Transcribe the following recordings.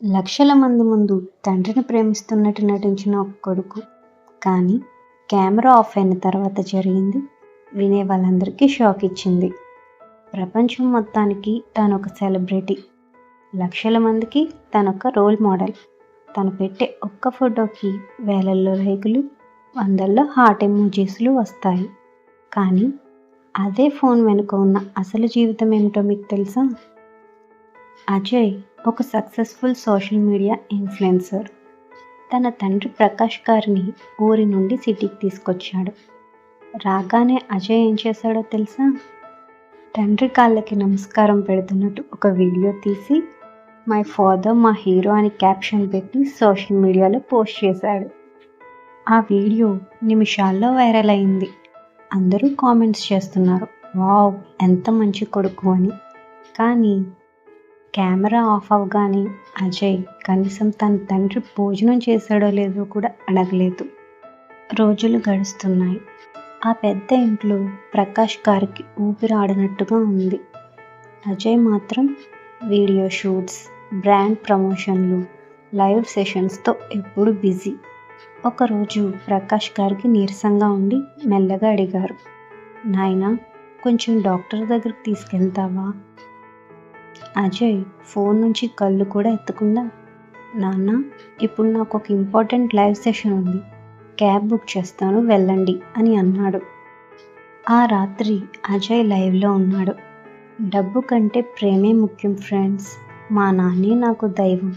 లక్షల మంది ముందు తండ్రిని ప్రేమిస్తున్నట్టు నటించిన ఒక కొడుకు. కానీ కెమెరా ఆఫ్ అయిన తర్వాత జరిగింది వినే వాళ్ళందరికీ షాక్ ఇచ్చింది. ప్రపంచం మొత్తానికి తానొక సెలబ్రిటీ, లక్షల మందికి తనొక రోల్ మోడల్. తను పెట్టే ఒక్క ఫోటోకి వేలల్లో లైకులు, వందల్లో హార్ట్ ఎమోజీస్లు వస్తాయి. కానీ అదే ఫోన్ వెనుక ఉన్న అసలు జీవితం ఏమిటో మీకు తెలుసా? అజయ్ ఒక సక్సెస్ఫుల్ సోషల్ మీడియా ఇన్ఫ్లుయెన్సర్. తన తండ్రి ప్రకాష్ గారిని ఊరి నుండి సిటీకి తీసుకొచ్చాడు. రాగానే అజయ్ ఏం చేశాడో తెలుసా? తండ్రి కాళ్ళకి నమస్కారం పెడుతున్నట్టు ఒక వీడియో తీసి మై ఫాదర్ మా హీరో అని క్యాప్షన్ పెట్టి సోషల్ మీడియాలో పోస్ట్ చేశాడు. ఆ వీడియో నిమిషాల్లో వైరల్ అయింది. అందరూ కామెంట్స్ చేస్తున్నారు, వావ్ ఎంత మంచి కొడుకు అని. కానీ కెమెరా ఆఫ్ అవగానే అజయ్ కనీసం తన తండ్రి భోజనం చేశాడో లేదో కూడా అడగలేదు. రోజులు గడుస్తున్నాయి. ఆ పెద్ద ఇంట్లో ప్రకాష్ గారికి ఊపిరాడనట్టుగా ఉంది. అజయ్ మాత్రం వీడియో షూట్స్, బ్రాండ్ ప్రమోషన్లు, లైవ్ సెషన్స్తో ఎప్పుడు బిజీ. ఒకరోజు ప్రకాష్ గారికి నీరసంగా ఉండి మెల్లగా అడిగారు, నాయనా కొంచెం డాక్టర్ దగ్గరికి తీసుకెళ్తావా? అజయ్ ఫోన్ నుంచి కళ్ళు కూడా ఎత్తకుండా, నాన్న ఇప్పుడు నాకు ఒక ఇంపార్టెంట్ లైవ్ సెషన్ ఉంది, క్యాబ్ బుక్ చేస్తాను వెళ్ళండి అని అన్నాడు. ఆ రాత్రి అజయ్ లైవ్లో ఉన్నాడు. డబ్బు కంటే ప్రేమే ముఖ్యం ఫ్రెండ్స్, మా నాన్నే నాకు దైవం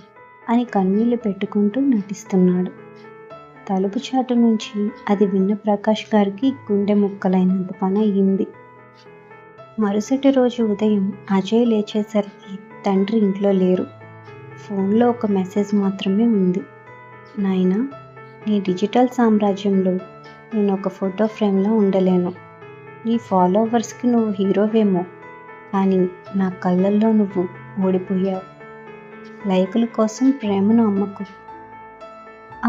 అని కన్నీళ్లు పెట్టుకుంటూ నటిస్తున్నాడు. తలుపు చాటు నుంచి అది విన్న ప్రకాష్ గారికి గుండె ముక్కలైనంత పని అయ్యింది. మరుసటి రోజు ఉదయం అజయ్ లేచేసరికి తండ్రి ఇంట్లో లేరు. ఫోన్లో ఒక మెసేజ్ మాత్రమే ఉంది, నాయనా నీ డిజిటల్ సామ్రాజ్యంలో నేను ఒక ఫోటో ఫ్రేమ్లో ఉండలేను. నీ ఫాలోవర్స్కి నువ్వు హీరోవేమో, కానీ నా కళ్ళల్లో నువ్వు ఓడిపోయావు. లైకుల కోసం ప్రేమను అమ్మకు.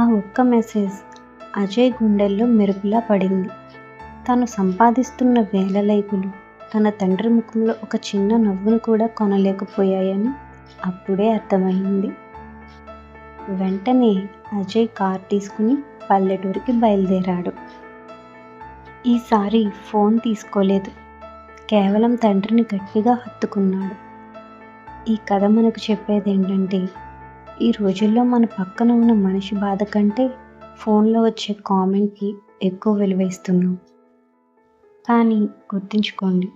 ఆ ఒక్క మెసేజ్ అజయ్ గుండెల్లో మెరుపులా పడింది. తను సంపాదిస్తున్న వేల లైకులు తన తండ్రి ముఖంలో ఒక చిన్న నవ్వును కూడా కొనలేకపోయాయని అప్పుడే అర్థమైంది. వెంటనే అజయ్ కార్ తీసుకుని పల్లెటూరికి బయలుదేరాడు. ఈసారి ఫోన్ తీసుకోలేదు, కేవలం తండ్రిని గట్టిగా హత్తుకున్నాడు. ఈ కథ మనకు చెప్పేది ఏంటంటే, ఈ రోజుల్లో మన పక్కన ఉన్న మనిషి బాధ కంటే ఫోన్లో వచ్చే కామెంట్కి ఎక్కువ విలువ ఇస్తున్నాం. కానీ గుర్తుంచుకోండి,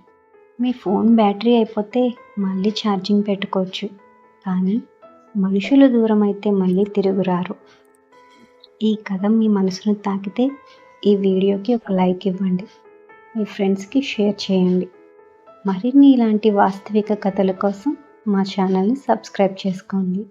మీ ఫోన్ బ్యాటరీ అయిపోతే మళ్ళీ ఛార్జింగ్ పెట్టుకోవచ్చు, కానీ మనుషులు దూరం అయితే మళ్ళీ తిరుగురారు. ఈ కథ మీ మనసును తాకితే ఈ వీడియోకి ఒక లైక్ ఇవ్వండి, మీ ఫ్రెండ్స్కి షేర్ చేయండి. మరిన్ని ఇలాంటి వాస్తవిక కథల కోసం మా ఛానల్ని సబ్స్క్రైబ్ చేసుకోండి.